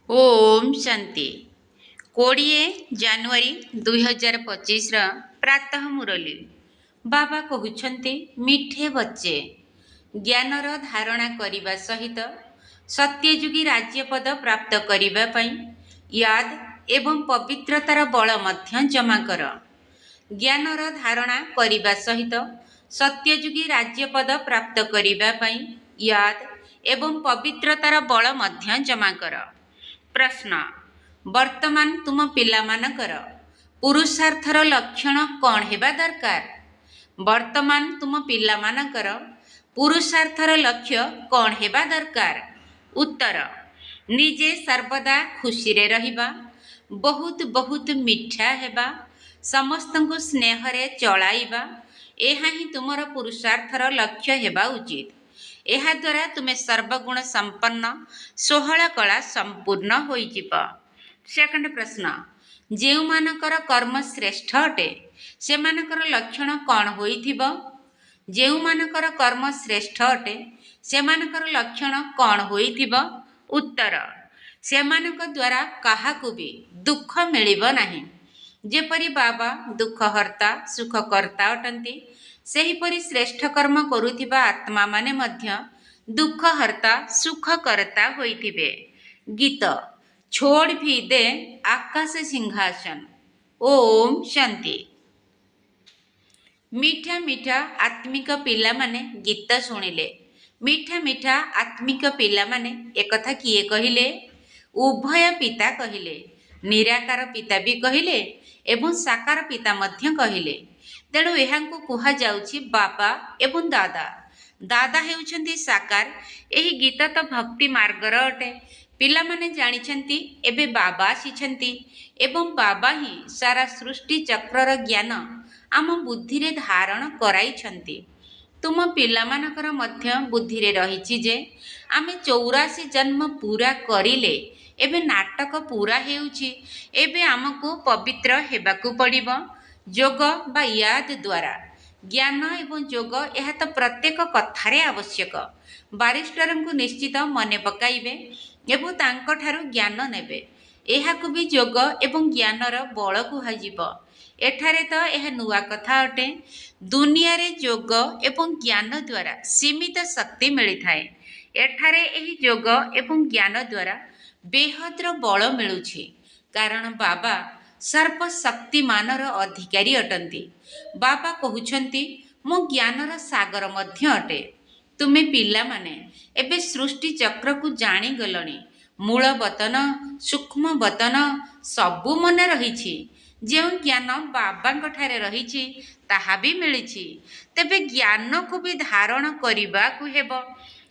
Om Shanti 20 January 2025 प्रातः मुरली बाबा कहउछन्ते मिठे बच्चे ज्ञानर धारणा करिबा सहित सत्ययुगी राज्यपद प्राप्त करिबा पई याद एवं पवित्रतार बल मध्य जमा कर। ज्ञानर धारणा करिबा सहित सत्ययुगी राज्यपद प्राप्त करिबा पई याद एवं पवित्रतार बल मध्य जमा कर। प्रश्न वर्तमान तुम पिलामानकर पुरुषार्थर लक्षण कौन हेबा दरकार? वर्तमान तुम पिलामानकर पुरुषार्थर लक्ष्य कौन हेबा दरकार? उत्तर निजे सर्वदा खुशी रे रहिबा, बहुत बहुत मिठा हेबा, समस्तंकु स्नेहरे चलाइबा, एहा ही तुमर पुरुषार्थर लक्ष्य हेबा उचित। एहा द्वारा तुमे सर्वगुण संपन्न 16 कला संपूर्ण होइजिब। सेकंड प्रश्न जेउमानकर कर्म श्रेष्ठ अटे सेमानकर लक्षण कौन होइथिबो? जेउमानकर कर्म श्रेष्ठ अटे सेमानकर लक्षण कौन होइथिबो? उत्तर सेमानक द्वारा काहाकु भी दुख मिलिबो नाही। जेपरि बाबा दुखहर्ता सुखकर्ता अटंती सेहिपरि श्रेष्ठ कर्म करुथिबा आत्मा माने मध्य दुखहर्ता सुखकर्ता होइथिबे। गीत छोड़ भी दे आकाश सिंहासन। ओम शांति। मीठा मीठा आत्मिक पिला माने गीत शुणिले। मीठा मीठा आत्मिक पिला माने एकथा किए कहिले? उभय पिता कहिले, निराकार पिता भी कहिले एवं साकार पिता मध्य कहिले। तेणु एहांकु कुहा जाउछि बाबा एवं दादा। दादा हेउछन्ति साकार। एही गीत तो भक्ति मार्गर अटे। पिलामाने जानिछन्ति एबे बाबा आसिछन्ति एवं बाबा ही सारा सृष्टि चक्रर ज्ञान आम बुद्धि रे धारण कराइछन्ति। तुम पिलामानकर मध्य बुद्धि रे रहिछि जे आमे 84 जन्म पूरा करिले एबे नाटक पूरा हेउछि। एबे आमको पवित्र हेबाकू पड़िबो जोग बा याद द्वारा। ज्ञान एवं जोग यह तो प्रत्येक कथारे आवश्यक। बारिस्टरଙ୍କୁ निश्चित मने पकाइबे एवं तांकठारु ज्ञान नेबे। एहाकु भी जोग एवं ज्ञानर बल कुहाजिबो। एठारे तो यह नुआ कथा अटे। दुनिया रे जोग एवं ज्ञान द्वारा सीमित शक्ति मिली थाए। एठारे एही जोग एवं ज्ञान द्वारा बेहद्र बल मिलुछि। कारण बाबा सर्वशक्तिमानर अधिकारी अटंती। बाबा कहउछन्ति मो ज्ञानर सागर मध्य अटे। तुमे पिला माने एबे सृष्टि चक्र को जानी गलणी। मूल बतन सूक्ष्म बतन सबु मन रहिछि। जेउ ज्ञान बाबांक ठारे रहिछि ताहा भी मिलिछि। तेबे ज्ञान को भी धारण करिबा को हेबो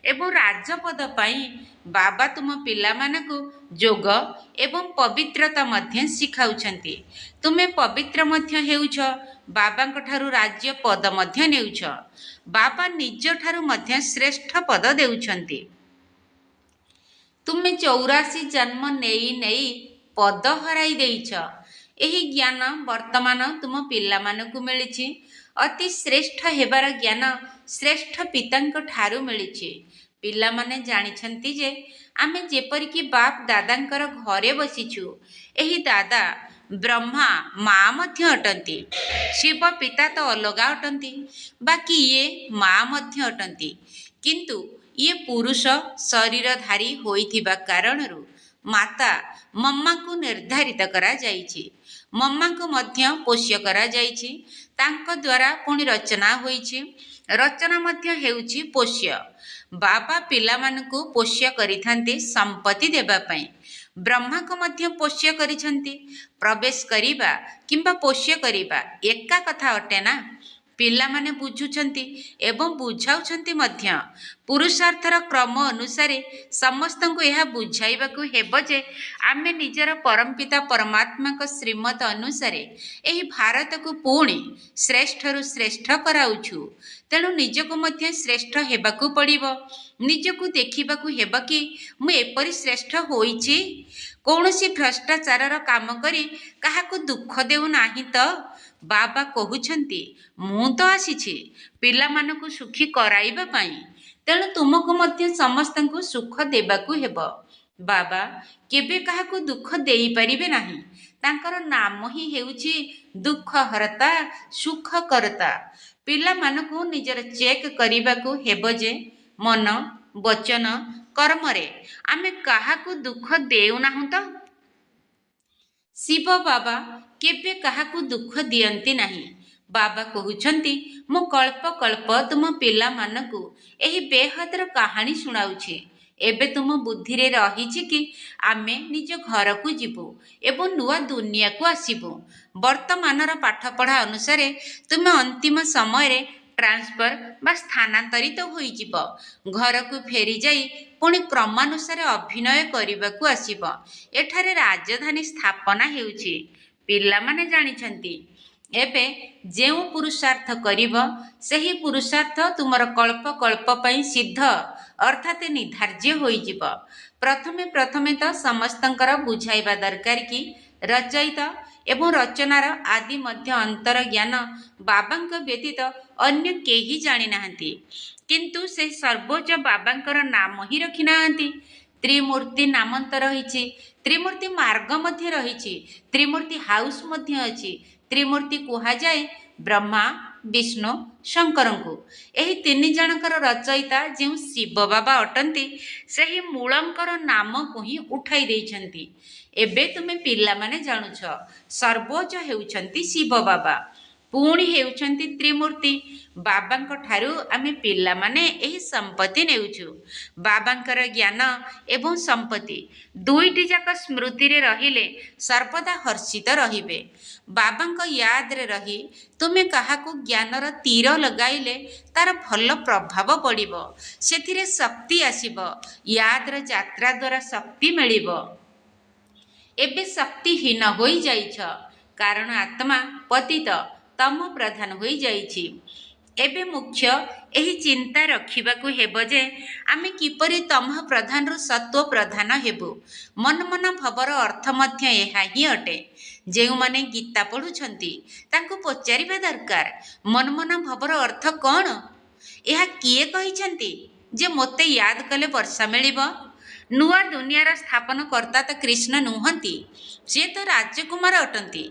एवं राजपद पाई बाबा तुम पिला मानकु जोग एवं पवित्रता मध्य सिखाउछन्ति। तुमे पवित्र मध्य हेउछ, बाबांक ठारु राज्य पद मध्य नेउछ। बाबा निज ठारु मध्य श्रेष्ठ पद देउछन्ति। तुमे 84 जन्म नेई नेई पद हराई देइछ। एही ज्ञान वर्तमान तुम पिला मानकु मिलिछि। अति श्रेष्ठ हेबार ज्ञान श्रेष्ठ पितांक ठारु मिलिछि। पिला माने जानिछन्ति जे आमे जेपरिकी बाप दादांकर घरे बसिछु। एही दादा ब्रह्मा माँ मध्य अटंती। शिव पिता तो अलगा अटंती, बाकी ये माँ मध्य अटंती। किंतु ये पुरुष शरीरधारी होइथिबा कारणरु माता मम्मा को निर्धारित करा जाइछि। मम्मा को मध्य पोष्य करा जाइछि। तांको द्वारा पुणी रचना होइछि। रचना मध्य हेउछि पोष्य। बाबा पिला मानकु पोष्य करिथांती संपत्ति देबा पई। ब्रह्मा को मध्य पोष्य करिछन्ती। प्रवेश करिबा किंबा पोष्य करिबा एका कथा अटे ना। पिला माने बुझुछन्ती एवं बुझाउछन्ती मध्य। पुरुषार्थर क्रम अनुसारे समस्तंकु यह बुझाइबाकु हेबो जे आमे निजर परमपिता परमात्मा को श्रीमत अनुसारे एही भारत को पुणी श्रेष्ठरु श्रेष्ठ कराउछु। तेणु निजको मध्य श्रेष्ठ हेबाकु पड़िबो। निजको देखिबाकु हेबो कि मु एपरि श्रेष्ठ होइछि। कौनसी भ्रष्टाचारर काम करी काहाकु दुख देउ नाही तो। बाबा कहउछन्ति मु तो आसीछि पिला मानकु सुखी कराइबा पई। तेणु तुमको मध्य समस्तंकु सुख देबाकु हेबो। ବାବା କେବେ କାହାକୁ ଦୁଃଖ ଦେଇପାରିବେ ନାହିଁ। ତାଙ୍କର ନାମ ହିଁ ହେଉଛି ଦୁଃଖ ହରତା, ସୁଖ କରତା। ପିଲାମାନଙ୍କୁ ନିଜର ଚେକ୍ କରିବାକୁ ହେବ ଯେ ମନ, ବଚନ, କର୍ମରେ ଆମେ କାହାକୁ ଦୁଃଖ ଦେଉନାହୁଁ ତ। ଶିବ ବାବା କେବେ କାହାକୁ ଦୁଃଖ ଦିଅନ୍ତି ନାହିଁ। ବାବା କହୁଛନ୍ତି, ମୁଁ କଳ୍ପ କଳ୍ପ ତୁମ ପିଲାମାନଙ୍କୁ ଏହି ବେହଦର କାହାଣୀ ଶୁଣାଉଛି। ଏବେ ତୁମ ବୁଦ୍ଧିରେ ରହିଛି କି ଆମେ ନିଜ ଘରକୁ ଯିବୁ ଏବଂ ନୂଆ ଦୁନିଆକୁ ଆସିବୁ। ବର୍ତ୍ତମାନର ପାଠପଢ଼ା ଅନୁସାରେ ତୁମେ ଅନ୍ତିମ ସମୟରେ ଟ୍ରାନ୍ସଫର ବା ସ୍ଥାନାନ୍ତରିତ ହୋଇଯିବ। ଘରକୁ ଫେରିଯାଇ ପୁଣି କ୍ରମାନୁସାରେ ଅଭିନୟ କରିବାକୁ ଆସିବ। ଏଠାରେ ରାଜଧାନୀ ସ୍ଥାପନା ହେଉଛି। ପିଲାମାନେ ଜାଣିଛନ୍ତି, ଏବେ ଯେଉଁ ପୁରୁଷାର୍ଥ କରିବ ସେହି ପୁରୁଷାର୍ଥ ତୁମର କଳ୍ପ କଳ୍ପ ପାଇଁ ସିଦ୍ଧ ଅର୍ଥାତ୍ ନିର୍ଦ୍ଧାର୍ଯ୍ୟ ହୋଇଯିବ। ପ୍ରଥମେ ପ୍ରଥମେ ତ ସମସ୍ତଙ୍କର ବୁଝାଇବା ଦରକାର କି ରଚୟିତ ଏବଂ ରଚନାର ଆଦି ମଧ୍ୟ ଅନ୍ତର ଜ୍ଞାନ ବାବାଙ୍କ ବ୍ୟତୀତ ଅନ୍ୟ କେହି ଜାଣିନାହାନ୍ତି। କିନ୍ତୁ ସେ ସର୍ବୋଚ୍ଚ ବାବାଙ୍କର ନାମ ହିଁ ରଖିନାହାନ୍ତି। ତ୍ରିମୂର୍ତ୍ତି ନାମ ତ ରହିଛି, ତ୍ରିମୂର୍ତ୍ତି ମାର୍ଗ ମଧ୍ୟ ରହିଛି, ତ୍ରିମୂର୍ତ୍ତି ହାଉସ୍ ମଧ୍ୟ ଅଛି। ତ୍ରିମୂର୍ତ୍ତି କୁହାଯାଏ ବ୍ରହ୍ମା, ବିଷ୍ଣୁ, ଶଙ୍କରଙ୍କୁ। ଏହି ତିନି ଜଣଙ୍କର ରଚୟିତା ଯେଉଁ ଶିବ ବାବା ଅଟନ୍ତି, ସେହି ମୂଳଙ୍କର ନାମକୁ ହିଁ ଉଠାଇ ଦେଇଛନ୍ତି। ଏବେ ତୁମେ ପିଲାମାନେ ଜାଣୁଛ, ସର୍ବୋଚ୍ଚ ହେଉଛନ୍ତି ଶିବ ବାବା, ପୁଣି ହେଉଛନ୍ତି ତ୍ରିମୂର୍ତ୍ତି। ବାବାଙ୍କ ଠାରୁ ଆମେ ପିଲାମାନେ ଏହି ସମ୍ପତ୍ତି ନେଉଛୁ। ବାବାଙ୍କର ଜ୍ଞାନ ଏବଂ ସମ୍ପତ୍ତି ଦୁଇଟି ଯାକ ସ୍ମୃତିରେ ରହିଲେ ସର୍ବଦା ହର୍ଷିତ ରହିବେ। ବାବାଙ୍କ ୟାଦରେ ରହି ତୁମେ କାହାକୁ ଜ୍ଞାନର ତୀର ଲଗାଇଲେ ତାର ଭଲ ପ୍ରଭାବ ପଡ଼ିବ, ସେଥିରେ ଶକ୍ତି ଆସିବ। ୟାଦର ଯାତ୍ରା ଦ୍ୱାରା ଶକ୍ତି ମିଳିବ। ଏବେ ଶକ୍ତିହୀନ ହୋଇଯାଇଛ, କାରଣ ଆତ୍ମା ପତିତ ତମ ପ୍ରଧାନ ହୋଇଯାଇଛି। ଏବେ ମୁଖ୍ୟ ଏହି ଚିନ୍ତା ରଖିବାକୁ ହେବ ଯେ ଆମେ କିପରି ତମ ପ୍ରଧାନରୁ ସତ୍ୱ ପ୍ରଧାନ ହେବୁ। ମନ ମନ ଭବର ଅର୍ଥ ମଧ୍ୟ ଏହା ହିଁ ଅଟେ। ଯେଉଁମାନେ ଗୀତା ପଢ଼ୁଛନ୍ତି ତାଙ୍କୁ ପଚାରିବା ଦରକାର, ମନ ମନ ଭବର ଅର୍ଥ କ'ଣ? ଏହା କିଏ କହିଛନ୍ତି ଯେ ମୋତେ ୟାଦ କଲେ ବର୍ଷା ମିଳିବ? ନୂଆ ଦୁନିଆର ସ୍ଥାପନ କର୍ତ୍ତା ତ କୃଷ୍ଣ ନୁହନ୍ତି, ସେ ତ ରାଜକୁମାର ଅଟନ୍ତି।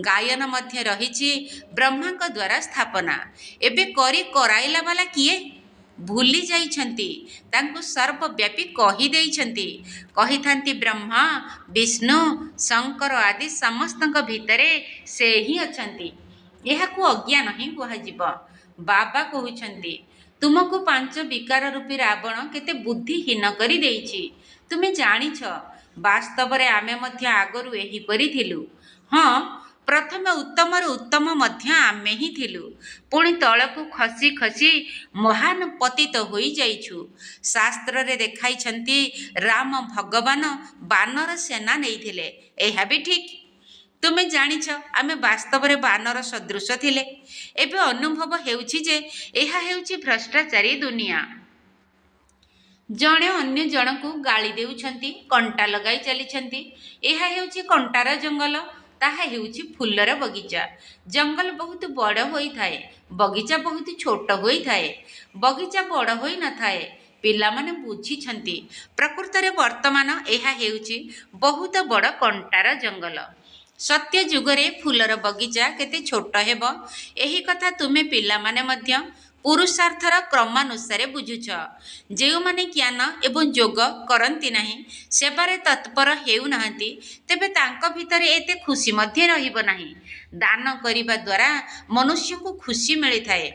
ଗାୟନ ମଧ୍ୟ ରହିଛି ବ୍ରହ୍ମାଙ୍କ ଦ୍ୱାରା ସ୍ଥାପନା। ଏବେ କରି କରାଇଲା ବାଲା କିଏ? ଭୁଲି ଯାଇଛନ୍ତି। ତାଙ୍କୁ ସର୍ବବ୍ୟାପୀ କହିଦେଇଛନ୍ତି। କହିଥାନ୍ତି ବ୍ରହ୍ମା, ବିଷ୍ଣୁ, ଶଙ୍କର ଆଦି ସମସ୍ତଙ୍କ ଭିତରେ ସେ ହିଁ ଅଛନ୍ତି। ଏହାକୁ ଅଜ୍ଞାନ ହିଁ କୁହାଯିବ। ବାବା କହୁଛନ୍ତି, ତୁମକୁ 5 ବିକାର ରୂପୀ ରାବଣ କେତେ ବୁଦ୍ଧିହୀନ କରି ଦେଇଛି। ତୁମେ ଜାଣିଛ, ବାସ୍ତବରେ ଆମେ ମଧ୍ୟ ଆଗରୁ ଏହିପରି ଥିଲୁ। ହଁ, ପ୍ରଥମେ ଉତ୍ତମରୁ ଉତ୍ତମ ମଧ୍ୟ ଆମେ ହିଁ ଥିଲୁ। ପୁଣି ତଳକୁ ଖସି ଖସି ମହାନ ପତିତ ହୋଇଯାଇଛୁ। ଶାସ୍ତ୍ରରେ ଦେଖାଇଛନ୍ତି ରାମ ଭଗବାନ ବାନର ସେନା ନେଇଥିଲେ। ଏହା ବି ଠିକ୍। ତୁମେ ଜାଣିଛ, ଆମେ ବାସ୍ତବରେ ବାନର ସଦୃଶ ଥିଲେ। ଏବେ ଅନୁଭବ ହେଉଛି ଯେ ଏହା ହେଉଛି ଭ୍ରଷ୍ଟାଚାରୀ ଦୁନିଆ। ଜଣେ ଅନ୍ୟ ଜଣକୁ ଗାଳି ଦେଉଛନ୍ତି, କଣ୍ଟା ଲଗାଇ ଚାଲିଛନ୍ତି। ଏହା ହେଉଛି କଣ୍ଟାର ଜଙ୍ଗଲ, ତାହା ହେଉଛି ଫୁଲର ବଗିଚା। ଜଙ୍ଗଲ ବହୁତ ବଡ଼ ହୋଇଥାଏ, ବଗିଚା ବହୁତ ଛୋଟ ହୋଇଥାଏ। ବଗିଚା ବଡ଼ ହୋଇନଥାଏ। ପିଲାମାନେ ବୁଝିଛନ୍ତି, ପ୍ରକୃତରେ ବର୍ତ୍ତମାନ ଏହା ହେଉଛି ବହୁତ ବଡ଼ କଣ୍ଟାର ଜଙ୍ଗଲ। ସତ୍ୟ ଯୁଗରେ ଫୁଲର ବଗିଚା କେତେ ଛୋଟ ହେବ, ଏହି କଥା ତୁମେ ପିଲାମାନେ ମଧ୍ୟ ପୁରୁଷାର୍ଥର କ୍ରମାନୁସାରେ ବୁଝୁଛ। ଯେଉଁମାନେ ଜ୍ଞାନ ଏବଂ ଯୋଗ କରନ୍ତି ନାହିଁ, ସେବାରେ ତତ୍ପର ହେଉନାହାନ୍ତି, ତେବେ ତାଙ୍କ ଭିତରେ ଏତେ ଖୁସି ମଧ୍ୟ ରହିବ ନାହିଁ। ଦାନ କରିବା ଦ୍ୱାରା ମନୁଷ୍ୟଙ୍କୁ ଖୁସି ମିଳିଥାଏ।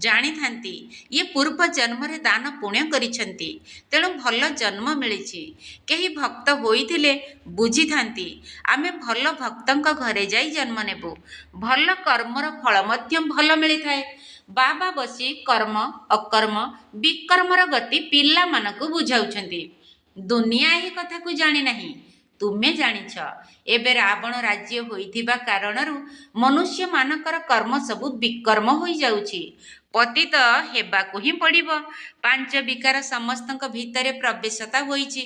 ଜାଣିଥାନ୍ତି, ଇଏ ପୂର୍ବ ଜନ୍ମରେ ଦାନ ପୁଣ୍ୟ କରିଛନ୍ତି, ତେଣୁ ଭଲ ଜନ୍ମ ମିଳିଛି। କେହି ଭକ୍ତ ହୋଇଥିଲେ ବୁଝିଥାନ୍ତି, ଆମେ ଭଲ ଭକ୍ତଙ୍କ ଘରେ ଯାଇ ଜନ୍ମ ନେବୁ। ଭଲ କର୍ମର ଫଳ ମଧ୍ୟ ଭଲ ମିଳିଥାଏ। ବାବା ବସି କର୍ମ, ଅକର୍ମ, ବିକର୍ମର ଗତି ପିଲାମାନଙ୍କୁ ବୁଝାଉଛନ୍ତି। ଦୁନିଆ ଏହି କଥାକୁ ଜାଣିନାହିଁ, ତୁମେ ଜାଣିଛ। ଏବେ ରାବଣ ରାଜ୍ୟ ହୋଇଥିବା କାରଣରୁ ମନୁଷ୍ୟମାନଙ୍କର କର୍ମ ସବୁ ବିକର୍ମ ହୋଇଯାଉଛି। ପତିତ ହେବାକୁ ହିଁ ପଡ଼ିବ। 5 ବିକାର ସମସ୍ତଙ୍କ ଭିତରେ ପ୍ରବେଶତା ହୋଇଛି।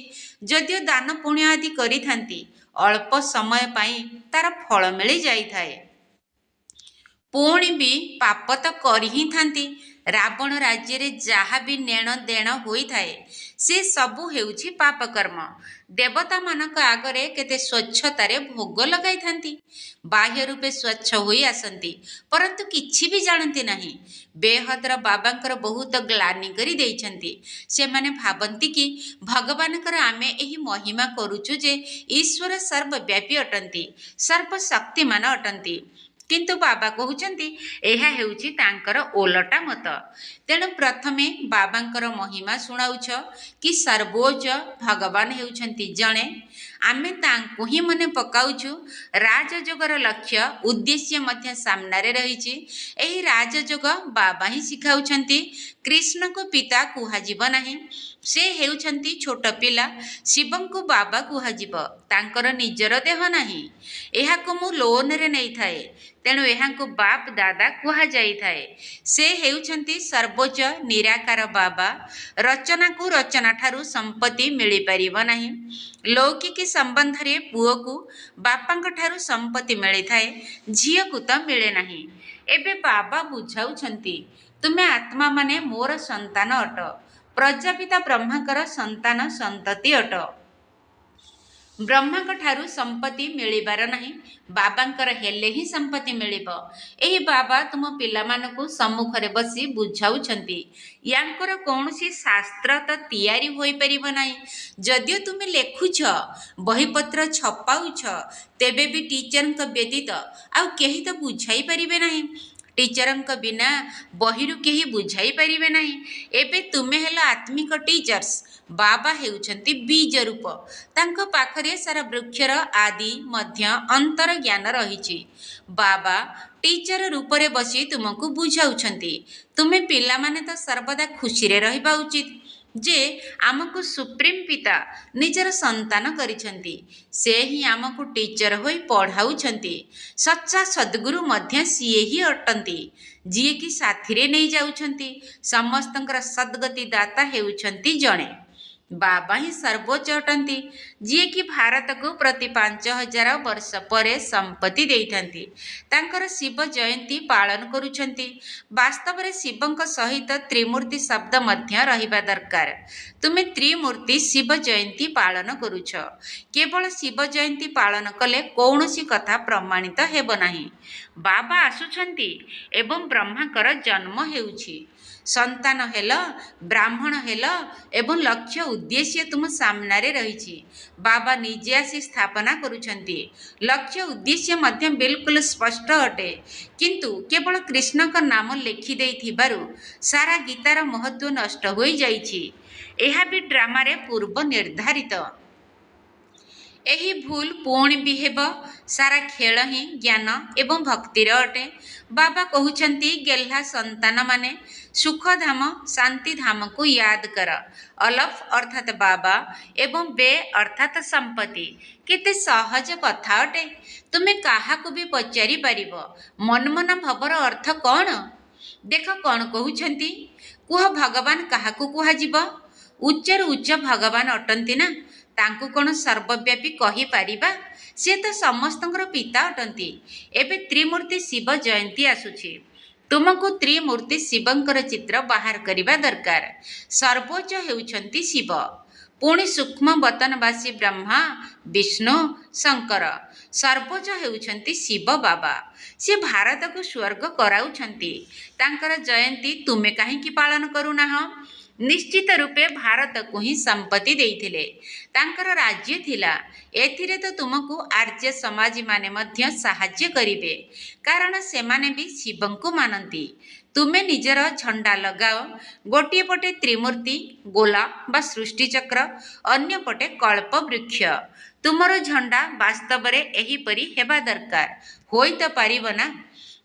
ଯଦିଓ ଦାନ ପୁଣ୍ୟ ଆଦି କରିଥାନ୍ତି, ଅଳ୍ପ ସମୟ ପାଇଁ ତାର ଫଳ ମିଳି ଯାଇଥାଏ। ପୁଣି ବି ପାପ ତ କରି ହିଁ ଥାନ୍ତି। ରାବଣ ରାଜ୍ୟରେ ଯାହା ବି ନେଣ ଦେଣ ହୋଇଥାଏ ସେ ସବୁ ହେଉଛି ପାପକର୍ମ। ଦେବତାମାନଙ୍କ ଆଗରେ କେତେ ସ୍ୱଚ୍ଛତାରେ ଭୋଗ ଲଗାଇଥାନ୍ତି, ବାହ୍ୟ ରୂପେ ସ୍ୱଚ୍ଛ ହୋଇ ଆସନ୍ତି, ପରନ୍ତୁ କିଛି ବି ଜାଣନ୍ତି ନାହିଁ। ବେହଦର ବାବାଙ୍କର ବହୁତ ଗ୍ଲାନି କରି ଦେଇଛନ୍ତି। ସେମାନେ ଭାବନ୍ତି କି ଭଗବାନଙ୍କର ଆମେ ଏହି ମହିମା କରୁଛୁ ଯେ ଈଶ୍ୱର ସର୍ବବ୍ୟାପୀ ଅଟନ୍ତି, ସର୍ବଶକ୍ତିମାନ ଅଟନ୍ତି। କିନ୍ତୁ ବାବା କହୁଛନ୍ତି ଏହା ହେଉଛି ତାଙ୍କର ଓଲଟା ମତ। ତେଣୁ ପ୍ରଥମେ ବାବାଙ୍କର ମହିମା ଶୁଣାଉଛ କି ସର୍ବୋଚ୍ଚ ଭଗବାନ ହେଉଛନ୍ତି ଜଣେ, ଆମେ ତାଙ୍କୁ ହିଁ ମନେ ପକାଉଛୁ। ରାଜଯୋଗର ଲକ୍ଷ୍ୟ ଉଦ୍ଦେଶ୍ୟ ମଧ୍ୟ ସାମ୍ନାରେ ରହିଛି। ଏହି ରାଜଯୋଗ ବାବା ହିଁ ଶିଖାଉଛନ୍ତି। କୃଷ୍ଣଙ୍କୁ ପିତା କୁହାଯିବ ନାହିଁ, ସେ ହେଉଛନ୍ତି ଛୋଟ ପିଲା। ଶିବଙ୍କୁ ବାବା କୁହାଯିବ, ତାଙ୍କର ନିଜର ଦେହ ନାହିଁ। ଏହାକୁ ମୁଁ ଲୋନରେ ନେଇଥାଏ, ତେଣୁ ଏହାଙ୍କୁ ବାପ ଦାଦା କୁହାଯାଇଥାଏ। ସେ ହେଉଛନ୍ତି ସର୍ବୋଚ୍ଚ ନିରାକାର ବାବା। ରଚନାକୁ ରଚନା ଠାରୁ ସମ୍ପତ୍ତି ମିଳିପାରିବ ନାହିଁ। ଲୌକିକ ସମ୍ବନ୍ଧରେ ପୁଅକୁ ବାପାଙ୍କ ଠାରୁ ସମ୍ପତ୍ତି ମିଳିଥାଏ, ଝିଅକୁ ତ ମିଳେ ନାହିଁ। ଏବେ ବାବା ବୁଝାଉଛନ୍ତି ତୁମେ ଆତ୍ମାମାନେ ମୋର ସନ୍ତାନ ଅଟ, ପ୍ରଜାପିତା ବ୍ରହ୍ମାଙ୍କର ସନ୍ତାନ ସନ୍ତତି ଅଟ। ବ୍ରହ୍ମାଙ୍କ ଠାରୁ ସମ୍ପତ୍ତି ମିଳିବାର ନାହିଁ, ବାବାଙ୍କର ହେଲେ ହିଁ ସମ୍ପତ୍ତି ମିଳିବ। ଏହି ବାବା ତୁମ ପିଲାମାନଙ୍କୁ ସମ୍ମୁଖରେ ବସି ବୁଝାଉଛନ୍ତି। ୟାଙ୍କର କୌଣସି ଶାସ୍ତ୍ର ତ ତିଆରି ହୋଇପାରିବ ନାହିଁ। ଯଦିଓ ତୁମେ ଲେଖୁଛ, ବହିପତ୍ର ଛପାଉଛ, ତେବେ ବି ଟିଚରଙ୍କ ବ୍ୟତୀତ ଆଉ କେହି ତ ବୁଝାଇ ପାରିବେ ନାହିଁ। ଟିଚରଙ୍କ ବିନା ବହିରୁ କେହି ବୁଝାଇ ପାରିବେ ନାହିଁ। ଏବେ ତୁମେ ହେଲ ଆତ୍ମିକ ଟିଚର୍ସ। ବାବା ହେଉଛନ୍ତି ବୀଜ ରୂପ। ତାଙ୍କ ପାଖରେ ସାରା ବୃକ୍ଷର ଆଦି ମଧ୍ୟ ଅନ୍ତର ଜ୍ଞାନ ରହିଛି। ବାବା ଟିଚର ରୂପରେ ବସି ତୁମକୁ ବୁଝାଉଛନ୍ତି। ତୁମେ ପିଲାମାନେ ତ ସର୍ବଦା ଖୁସିରେ ରହିବା ଉଚିତ ଯେ ଆମକୁ ସୁପ୍ରିମ ପିତା ନିଜର ସନ୍ତାନ କରିଛନ୍ତି। ସେ ହିଁ ଆମକୁ ଟିଚର ହୋଇ ପଢ଼ାଉଛନ୍ତି। ସଚ୍ଚା ସଦ୍ଗୁରୁ ମଧ୍ୟ ସିଏ ହିଁ ଅଟନ୍ତି, ଯିଏକି ସାଥିରେ ନେଇଯାଉଛନ୍ତି। ସମସ୍ତଙ୍କର ସଦ୍ଗତି ଦାତା ହେଉଛନ୍ତି ଜଣେ। ବାବା ହିଁ ସର୍ବୋଚ୍ଚ ଅଟନ୍ତି, ଯିଏକି ଭାରତକୁ ପ୍ରତି 5000 ବର୍ଷ ପରେ ସମ୍ପତ୍ତି ଦେଇଥାନ୍ତି। ତାଙ୍କର ଶିବ ଜୟନ୍ତୀ ପାଳନ କରୁଛନ୍ତି। ବାସ୍ତବରେ ଶିବଙ୍କ ସହିତ ତ୍ରିମୂର୍ତ୍ତି ଶବ୍ଦ ମଧ୍ୟ ରହିବା ଦରକାର। ତୁମେ ତ୍ରିମୂର୍ତ୍ତି ଶିବ ଜୟନ୍ତୀ ପାଳନ କରୁଛ। କେବଳ ଶିବ ଜୟନ୍ତୀ ପାଳନ କଲେ କୌଣସି କଥା ପ୍ରମାଣିତ ହେବ ନାହିଁ। ବାବା ଆସୁଛନ୍ତି ଏବଂ ବ୍ରହ୍ମାଙ୍କର ଜନ୍ମ ହେଉଛି। ସନ୍ତାନ ହେଲ, ବ୍ରାହ୍ମଣ ହେଲ ଏବଂ ଲକ୍ଷ୍ୟ ଉଦ୍ଦେଶ୍ୟ ତୁମ ସାମ୍ନାରେ ରହିଛି। ବାବା ନିଜେ ଆସି ସ୍ଥାପନା କରୁଛନ୍ତି। ଲକ୍ଷ୍ୟ ଉଦ୍ଦେଶ୍ୟ ମଧ୍ୟ ବିଲକୁଲ ସ୍ପଷ୍ଟ ଅଟେ, କିନ୍ତୁ କେବଳ କୃଷ୍ଣଙ୍କ ନାମ ଲେଖିଦେଇଥିବାରୁ ସାରା ଗୀତାର ମହତ୍ଵ ନଷ୍ଟ ହୋଇଯାଇଛି। ଏହା ବି ଡ୍ରାମାରେ ପୂର୍ବ ନିର୍ଦ୍ଧାରିତ। ଏହି ଭୁଲ ପୁଣି ବି ହେବ। ସାରା ଖେଳ ହିଁ ଜ୍ଞାନ ଏବଂ ଭକ୍ତିର ଅଟେ। ବାବା କହୁଛନ୍ତି ଗେହ୍ଲା ସନ୍ତାନମାନେ ସୁଖଧାମ ଶାନ୍ତିଧାମକୁ ୟାଦ କର। ଅଲଫ ଅର୍ଥାତ୍ ବାବା ଏବଂ ବେ ଅର୍ଥାତ୍ ସମ୍ପତ୍ତି। କେତେ ସହଜ କଥା ଅଟେ। ତୁମେ କାହାକୁ ବି ପଚାରି ପାରିବ ମନ୍ମନା ଭବର ଅର୍ଥ କ'ଣ? ଦେଖ କ'ଣ କହୁଛନ୍ତି। କୁହ ଭଗବାନ କାହାକୁ କୁହାଯିବ? ଉଚ୍ଚରୁ ଉଚ୍ଚ ଭଗବାନ ଅଟନ୍ତି ନା, ତାଙ୍କୁ କ'ଣ ସର୍ବବ୍ୟାପୀ କହିପାରିବା? ସେ ତ ସମସ୍ତଙ୍କର ପିତା ଅଟନ୍ତି। ଏବେ ତ୍ରିମୂର୍ତ୍ତି ଶିବ ଜୟନ୍ତୀ ଆସୁଛି। ତୁମକୁ ତ୍ରିମୂର୍ତ୍ତି ଶିବଙ୍କର ଚିତ୍ର ବାହାର କରିବା ଦରକାର। ସର୍ବୋଚ୍ଚ ହେଉଛନ୍ତି ଶିବ, ପୁଣି ସୂକ୍ଷ୍ମ ବତନବାସୀ ବ୍ରହ୍ମା, ବିଷ୍ଣୁ, ଶଙ୍କର। ସର୍ବୋଚ୍ଚ ହେଉଛନ୍ତି ଶିବ ବାବା। ସେ ଭାରତକୁ ସ୍ୱର୍ଗ କରାଉଛନ୍ତି। ତାଙ୍କର ଜୟନ୍ତୀ ତୁମେ କାହିଁକି ପାଳନ କରୁନାହଁ? ନିଶ୍ଚିତ ରୂପେ ଭାରତକୁ ହିଁ ସମ୍ପତ୍ତି ଦେଇଥିଲେ। ତାଙ୍କର ରାଜ୍ୟ ଥିଲା। ଏଥିରେ ତ ତୁମକୁ ଆର୍ଯ୍ୟ ସମାଜୀମାନେ ମଧ୍ୟ ସାହାଯ୍ୟ କରିବେ, କାରଣ ସେମାନେ ବି ଶିବଙ୍କୁ ମାନନ୍ତି। ତୁମେ ନିଜର ଝଣ୍ଡା ଲଗାଅ। ଗୋଟିଏ ପଟେ ତ୍ରିମୂର୍ତ୍ତି ଗୋଲା ବା ସୃଷ୍ଟିଚକ୍ର, ଅନ୍ୟପଟେ କଳ୍ପ ବୃକ୍ଷ। ତୁମର ଝଣ୍ଡା ବାସ୍ତବରେ ଏହିପରି ହେବା ଦରକାର। ହୋଇ ତ ପାରିବ ନା?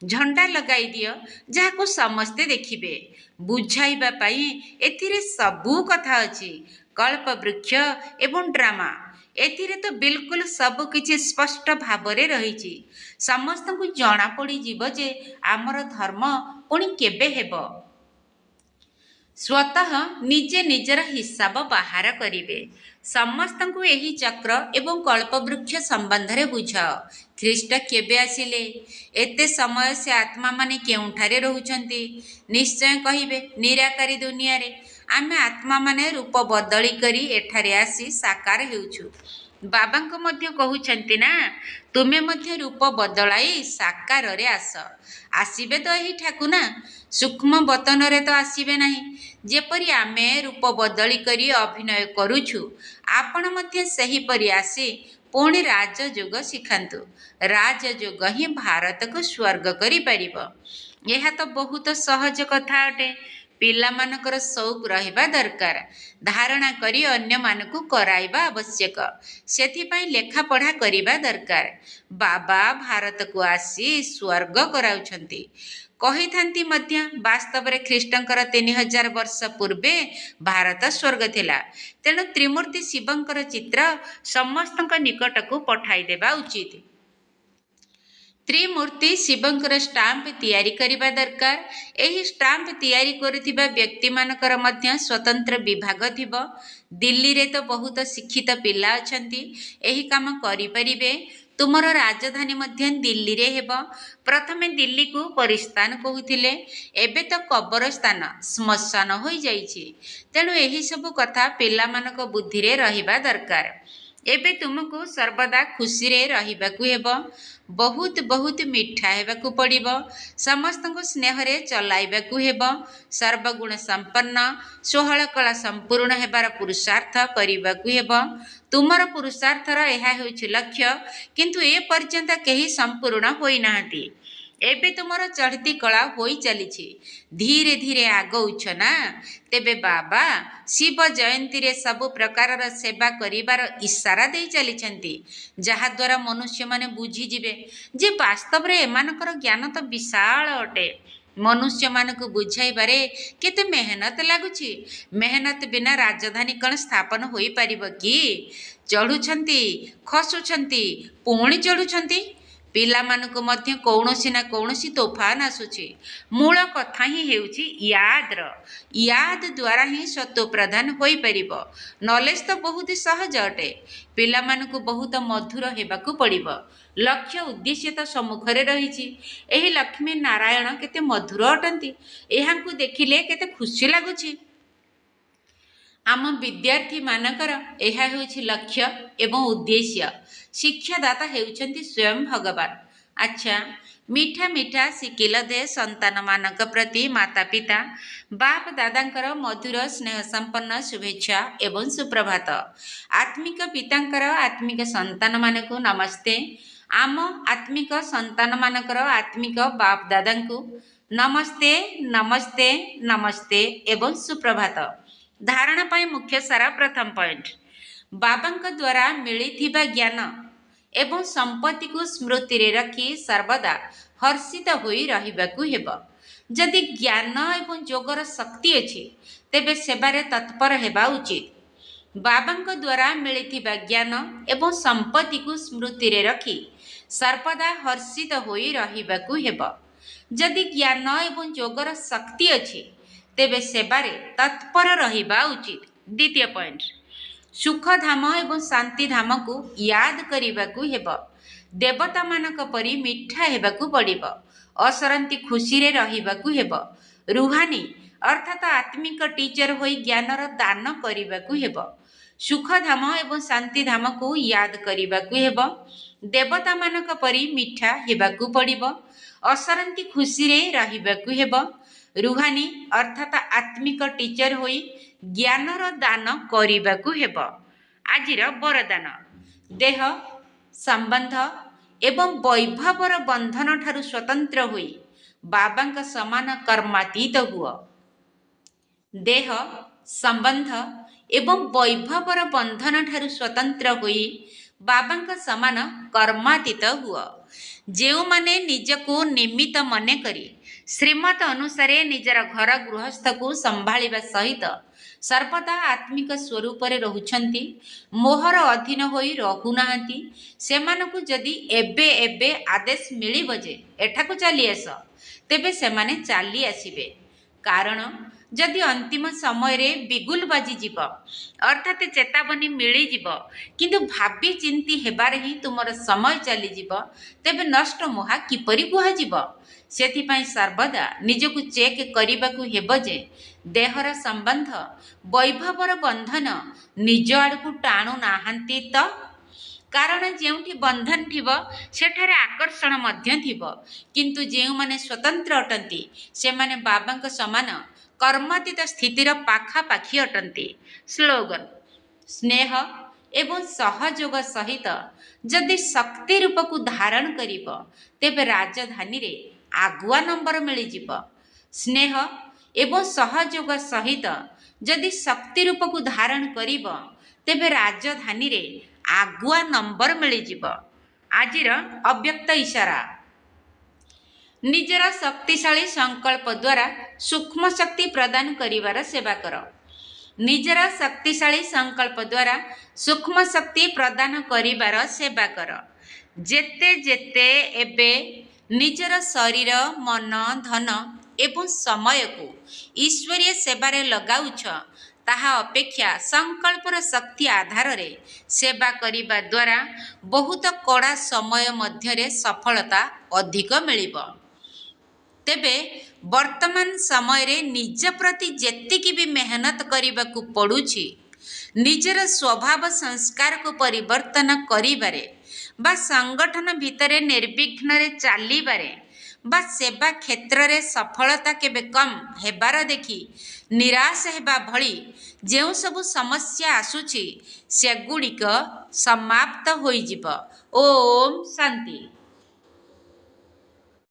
ଝଣ୍ଡା ଲଗାଇ ଦିଅ, ଯାହାକୁ ସମସ୍ତେ ଦେଖିବେ। ବୁଝାଇବା ପାଇଁ ଏଥିରେ ସବୁ କଥା ଅଛି। କଳ୍ପ ବୃକ୍ଷ ଏବଂ ଡ୍ରାମା, ଏଥିରେ ତ ବିଲକୁଲ ସବୁ କିଛି ସ୍ପଷ୍ଟ ଭାବରେ ରହିଛି। ସମସ୍ତଙ୍କୁ ଜଣାପଡ଼ିଯିବ ଯେ ଆମର ଧର୍ମ ପୁଣି କେବେ ହେବ। स्वतः निजे निजर हिसाब बाहर करिवे। समस्तଙ୍କୁ ଏହି ଚକ୍ର ଏବଂ କଳ୍ପବୃକ୍ଷ ସମ୍ବନ୍ଧରେ ବୁଝାଅ। ଖ୍ରୀଷ୍ଟ କେବେ ଆସିଲେ? ଏତେ ସମୟ ସେ ଆତ୍ମାମାନେ କେଉଁଠାରେ ରହୁଛନ୍ତି? ନିଶ୍ଚୟ କହିବେ, ନିରାକାରୀ ଦୁନିଆରେ। ଆମେ ଆତ୍ମାମାନେ ରୂପ ବଦଳି କରି ଏଠାରେ ଆସି ସାକାର ହେଉଛୁ। ବାବାଙ୍କ ମଧ୍ୟ କହୁଛନ୍ତି ନା, ତୁମେ ମଧ୍ୟ ରୂପ ବଦଳାଇ ସାକାରରେ ଆସ। ଆସିବେ ତ ଏହିଠାକୁ ନା, ସୂକ୍ଷ୍ମ ବତନରେ ତ ଆସିବେ ନାହିଁ। ଯେପରି ଆମେ ରୂପ ବଦଳି କରି ଅଭିନୟ କରୁଛୁ, ଆପଣ ମଧ୍ୟ ସେହିପରି ଆସି ପୁଣି ରାଜଯୋଗ ଶିଖାନ୍ତୁ। ରାଜଯୋଗ ହିଁ ଭାରତକୁ ସ୍ୱର୍ଗ କରିପାରିବ। ଏହା ତ ବହୁତ ସହଜ କଥା ଅଟେ। ପିଲାମାନଙ୍କର ସଉକ ରହିବା ଦରକାର। ଧାରଣା କରି ଅନ୍ୟମାନଙ୍କୁ କରାଇବା ଆବଶ୍ୟକ। ସେଥିପାଇଁ ଲେଖାପଢ଼ା କରିବା ଦରକାର। ବାବା ଭାରତକୁ ଆସି ସ୍ୱର୍ଗ କରାଉଛନ୍ତି। କହିଥାନ୍ତି ମଧ୍ୟ, ବାସ୍ତବରେ ଖ୍ରୀଷ୍ଟଙ୍କର 3000 ବର୍ଷ ପୂର୍ବେ ଭାରତ ସ୍ୱର୍ଗ ଥିଲା। ତେଣୁ ତ୍ରିମୂର୍ତ୍ତି ଶିବଙ୍କର ଚିତ୍ର ସମସ୍ତଙ୍କ ନିକଟକୁ ପଠାଇଦେବା ଉଚିତ। ତ୍ରିମୂର୍ତ୍ତି ଶିବଙ୍କର ଷ୍ଟାମ୍ପ ତିଆରି କରିବା ଦରକାର। ଏହି ଷ୍ଟାମ୍ପ ତିଆରି କରୁଥିବା ବ୍ୟକ୍ତିମାନଙ୍କର ମଧ୍ୟ ସ୍ୱତନ୍ତ୍ର ବିଭାଗ ଥିବ। ଦିଲ୍ଲୀରେ ତ ବହୁତ ଶିକ୍ଷିତ ପିଲା ଅଛନ୍ତି, ଏହି କାମ କରିପାରିବେ। ତୁମର ରାଜଧାନୀ ମଧ୍ୟ ଦିଲ୍ଲୀରେ ହେବ। ପ୍ରଥମେ ଦିଲ୍ଲୀକୁ ପରିସ୍ଥାନ କହୁଥିଲେ, ଏବେ ତ କବରସ୍ଥାନ, ଶ୍ମଶାନ ହୋଇଯାଇଛି। ତେଣୁ ଏହିସବୁ କଥା ପିଲାମାନଙ୍କ ବୁଦ୍ଧିରେ ରହିବା ଦରକାର। ଏବେ ତୁମକୁ ସର୍ବଦା ଖୁସିରେ ରହିବାକୁ ହେବ। ବହୁତ ବହୁତ ମିଠା ହେବାକୁ ପଡ଼ିବ। ସମସ୍ତଙ୍କୁ ସ୍ନେହରେ ଚଲାଇବାକୁ ହେବ। ସର୍ବଗୁଣ ସମ୍ପନ୍ନ, 16 କଳା ସମ୍ପୂର୍ଣ୍ଣ ହେବାର ପୁରୁଷାର୍ଥ କରିବାକୁ ହେବ। ତୁମର ପୁରୁଷାର୍ଥର ଏହା ହେଉଛି ଲକ୍ଷ୍ୟ, କିନ୍ତୁ ଏ ପର୍ଯ୍ୟନ୍ତ କେହି ସମ୍ପୂର୍ଣ୍ଣ ହୋଇନାହାନ୍ତି। ଏବେ ତୁମର ଚଢ଼ତି କଳା ହୋଇ ଚାଲିଛି। ଧୀରେ ଧୀରେ ଆଗଉଛ ନା? ତେବେ ବାବା ଶିବ ଜୟନ୍ତୀରେ ସବୁ ପ୍ରକାରର ସେବା କରିବାର ଇସାରା ଦେଇ ଚାଲିଛନ୍ତି, ଯାହାଦ୍ୱାରା ମନୁଷ୍ୟମାନେ ବୁଝିଯିବେ ଯେ ବାସ୍ତବରେ ଏମାନଙ୍କର ଜ୍ଞାନ ତ ବିଶାଳ ଅଟେ। ମନୁଷ୍ୟମାନଙ୍କୁ ବୁଝାଇବାରେ କେତେ ମେହନତ ଲାଗୁଛି। ମେହନତ ବିନା ରାଜଧାନୀ କ'ଣ ସ୍ଥାପନ ହୋଇପାରିବ କି? ଚଢ଼ୁଛନ୍ତି, ଖସୁଛନ୍ତି, ପୁଣି ଚଢ଼ୁଛନ୍ତି। ପିଲାମାନଙ୍କୁ ମଧ୍ୟ କୌଣସି ନା କୌଣସି ତୋଫାନ ଆସୁଛି। ମୂଳ କଥା ହିଁ ହେଉଛି ୟାଦର। ୟାଦ ଦ୍ୱାରା ହିଁ ସତ୍ତ୍ୱ ପ୍ରଦାନ ହୋଇପାରିବ। ନଲେଜ ତ ବହୁତ ସହଜ ଅଟେ। ପିଲାମାନଙ୍କୁ ବହୁତ ମଧୁର ହେବାକୁ ପଡ଼ିବ। ଲକ୍ଷ୍ୟ ଉଦ୍ଦେଶ୍ୟ ତ ସମ୍ମୁଖରେ ରହିଛି। ଏହି ଲକ୍ଷ୍ମୀ ନାରାୟଣ କେତେ ମଧୁର ଅଟନ୍ତି, ଏହାଙ୍କୁ ଦେଖିଲେ କେତେ ଖୁସି ଲାଗୁଛି। ଆମ ବିଦ୍ୟାର୍ଥୀମାନଙ୍କର ଏହା ହେଉଛି ଲକ୍ଷ୍ୟ ଏବଂ ଉଦ୍ଦେଶ୍ୟ। ଶିକ୍ଷାଦାତା ହେଉଛନ୍ତି ସ୍ୱୟଂ ଭଗବାନ। ଆଚ୍ଛା, ମିଠା ମିଠା ଶିଖିଲ ଦେ ସନ୍ତାନମାନଙ୍କ ପ୍ରତି ମାତା ପିତା ବାପ ଦାଦାଙ୍କର ମଧୁର ସ୍ନେହ ସମ୍ପନ୍ନ ଶୁଭେଚ୍ଛା ଏବଂ ସୁପ୍ରଭାତ। ଆତ୍ମିକ ପିତାଙ୍କର ଆତ୍ମିକ ସନ୍ତାନମାନଙ୍କୁ ନମସ୍ତେ। ଆମ ଆତ୍ମିକ ସନ୍ତାନମାନଙ୍କର ଆତ୍ମିକ ବାପ ଦାଦାଙ୍କୁ ନମସ୍ତେ, ନମସ୍ତେ, ନମସ୍ତେ ଏବଂ ସୁପ୍ରଭାତ। ଧାରଣା ପାଇଁ ମୁଖ୍ୟ ସାର। ପ୍ରଥମ ପଏଣ୍ଟ, ବାବାଙ୍କ ଦ୍ୱାରା ମିଳିଥିବା ଜ୍ଞାନ ଏବଂ ସମ୍ପତ୍ତିକୁ ସ୍ମୃତିରେ ରଖି ସର୍ବଦା ହର୍ଷିତ ହୋଇ ରହିବାକୁ ହେବ। ଯଦି ଜ୍ଞାନ ଏବଂ ଯୋଗର ଶକ୍ତି ଅଛି, ତେବେ ସେବାରେ ତତ୍ପର ହେବା ଉଚିତ। ବାବାଙ୍କ ଦ୍ୱାରା ମିଳିଥିବା ଜ୍ଞାନ ଏବଂ ସମ୍ପତ୍ତିକୁ ସ୍ମୃତିରେ ରଖି ସର୍ବଦା ହର୍ଷିତ ହୋଇ ରହିବାକୁ ହେବ। ଯଦି ଜ୍ଞାନ ଏବଂ ଯୋଗର ଶକ୍ତି ଅଛି, ତେବେ ସେବାରେ ତତ୍ପର ରହିବା ଉଚିତ। ଦ୍ୱିତୀୟ ପଏଣ୍ଟ, ସୁଖଧାମ ଏବଂ ଶାନ୍ତିଧାମକୁ ୟାଦ କରିବାକୁ ହେବ। ଦେବତାମାନଙ୍କ ପରି ମିଠା ହେବାକୁ ପଡ଼ିବ। ଅସରନ୍ତି ଖୁସିରେ ରହିବାକୁ ହେବ। ରୁହାନୀ ଅର୍ଥାତ୍ ଆତ୍ମିକ ଟିଚର ହୋଇ ଜ୍ଞାନର ଦାନ କରିବାକୁ ହେବ। ସୁଖଧାମ ଏବଂ ଶାନ୍ତିଧାମକୁ ୟାଦ କରିବାକୁ ହେବ। ଦେବତାମାନଙ୍କ ପରି ମିଠା ହେବାକୁ ପଡ଼ିବ। ଅସରନ୍ତି ଖୁସିରେ ରହିବାକୁ ହେବ। ରୁହାନୀ ଅର୍ଥାତ୍ ଆତ୍ମିକ ଟିଚର ହୋଇ ଜ୍ଞାନର ଦାନ କରିବାକୁ ହେବ। ଆଜିର ବରଦାନ, ଦେହ, ସମ୍ବନ୍ଧ ଏବଂ ବୈଭବର ବନ୍ଧନ ଠାରୁ ସ୍ୱତନ୍ତ୍ର ହୋଇ ବାବାଙ୍କ ସମାନ କର୍ମାତୀତ ହୁଅ। ଦେହ, ସମ୍ବନ୍ଧ ଏବଂ ବୈଭବର ବନ୍ଧନ ଠାରୁ ସ୍ୱତନ୍ତ୍ର ହୋଇ ବାବାଙ୍କ ସମାନ କର୍ମାତୀତ ହୁଅ। ଯେଉଁମାନେ ନିଜକୁ ନିମିତ୍ତ ମନେକରି ଶ୍ରୀମତ ଅନୁସାରେ ନିଜର ଘର ଗୃହସ୍ଥକୁ ସମ୍ଭାଳିବା ସହିତ ସର୍ବଦା ଆତ୍ମିକ ସ୍ୱରୂପରେ ରହୁଛନ୍ତି, ମୋହର ଅଧୀନ ହୋଇ ରହୁନାହାନ୍ତି, ସେମାନଙ୍କୁ ଯଦି ଏବେ ଏବେ ଆଦେଶ ମିଳିବ ଯେ ଏଠାକୁ ଚାଲି ଆସ, ତେବେ ସେମାନେ ଚାଲି ଆସିବେ। କାରଣ ଯଦି ଅନ୍ତିମ ସମୟରେ ବିଗୁଲ ବାଜିଯିବ ଅର୍ଥାତ୍ ଚେତାବନୀ ମିଳିଯିବ କିନ୍ତୁ ଭାବି ଚିନ୍ତି ହେବାରେ ହିଁ ତୁମର ସମୟ ଚାଲିଯିବ, ତେବେ ନଷ୍ଟ ମୁହା କିପରି କୁହାଯିବ? ସେଥିପାଇଁ ସର୍ବଦା ନିଜକୁ ଚେକ୍ କରିବାକୁ ହେବ ଯେ ଦେହର ସମ୍ବନ୍ଧ, ବୈଭବର ବନ୍ଧନ ନିଜ ଆଡ଼କୁ ଟାଣୁ ନାହାନ୍ତି ତ? କାରଣ ଯେଉଁଠି ବନ୍ଧନ ଥିବ ସେଠାରେ ଆକର୍ଷଣ ମଧ୍ୟ ଥିବ। କିନ୍ତୁ ଯେଉଁମାନେ ସ୍ୱତନ୍ତ୍ର ଅଟନ୍ତି ସେମାନେ ବାବାଙ୍କ ସମାନ କର୍ମାତୀତ ସ୍ଥିତିର ପାଖାପାଖି ଅଟନ୍ତି। ସ୍ଲୋଗାନ: ସ୍ନେହ ଏବଂ ସହଯୋଗ ସହିତ ଯଦି ଶକ୍ତି ରୂପକୁ ଧାରଣ କରିବ ତେବେ ରାଜଧାନୀରେ ଆଗୁଆ ନମ୍ବର ମିଳିଯିବ। ସ୍ନେହ ଏବଂ ସହଯୋଗ ସହିତ ଯଦି ଶକ୍ତି ରୂପକୁ ଧାରଣ କରିବ ତେବେ ରାଜଧାନୀରେ ଆଗୁଆ ନମ୍ବର ମିଳିଯିବ। ଆଜିର ଅବ୍ୟକ୍ତ ଇଶାରା: ନିଜର ଶକ୍ତିଶାଳୀ ସଂକଳ୍ପ ଦ୍ୱାରା ସୂକ୍ଷ୍ମ ଶକ୍ତି ପ୍ରଦାନ କରିବାର ସେବା କର। ନିଜର ଶକ୍ତିଶାଳୀ ସଂକଳ୍ପ ଦ୍ୱାରା ସୂକ୍ଷ୍ମ ଶକ୍ତି ପ୍ରଦାନ କରିବାର ସେବା କର। ଯେତେ ଯେତେ ଏବେ ନିଜର ଶରୀର, ମନ, ଧନ ଏବଂ ସମୟକୁ ଈଶ୍ୱରୀୟ ସେବାରେ ଲଗାଉଛ, ତାହା ଅପେକ୍ଷା ସଂକଳ୍ପର ଶକ୍ତି ଆଧାରରେ ସେବା କରିବା ଦ୍ୱାରା ବହୁତ କଡ଼ା ସମୟ ମଧ୍ୟରେ ସଫଳତା ଅଧିକ ମିଳିବ। ତେବେ ବର୍ତ୍ତମାନ ସମୟରେ ନିଜ ପ୍ରତି ଯେତିକି ବି ମେହନତ କରିବାକୁ ପଡ଼ୁଛି, ନିଜର ସ୍ୱଭାବ ସଂସ୍କାରକୁ ପରିବର୍ତ୍ତନ କରିବାରେ ବା ସଂଗଠନ ଭିତରେ ନିର୍ବିଘ୍ନରେ ଚାଲିବାରେ ବା ସେବା କ୍ଷେତ୍ରରେ ସଫଳତା କେବେ କମ୍ ହେବାର ଦେଖି ନିରାଶ ହେବା ଭଳି ଯେଉଁ ସବୁ ସମସ୍ୟା ଆସୁଛି ସେଗୁଡ଼ିକ ସମାପ୍ତ ହୋଇଯିବ। ଓମ୍ ଶାନ୍ତି।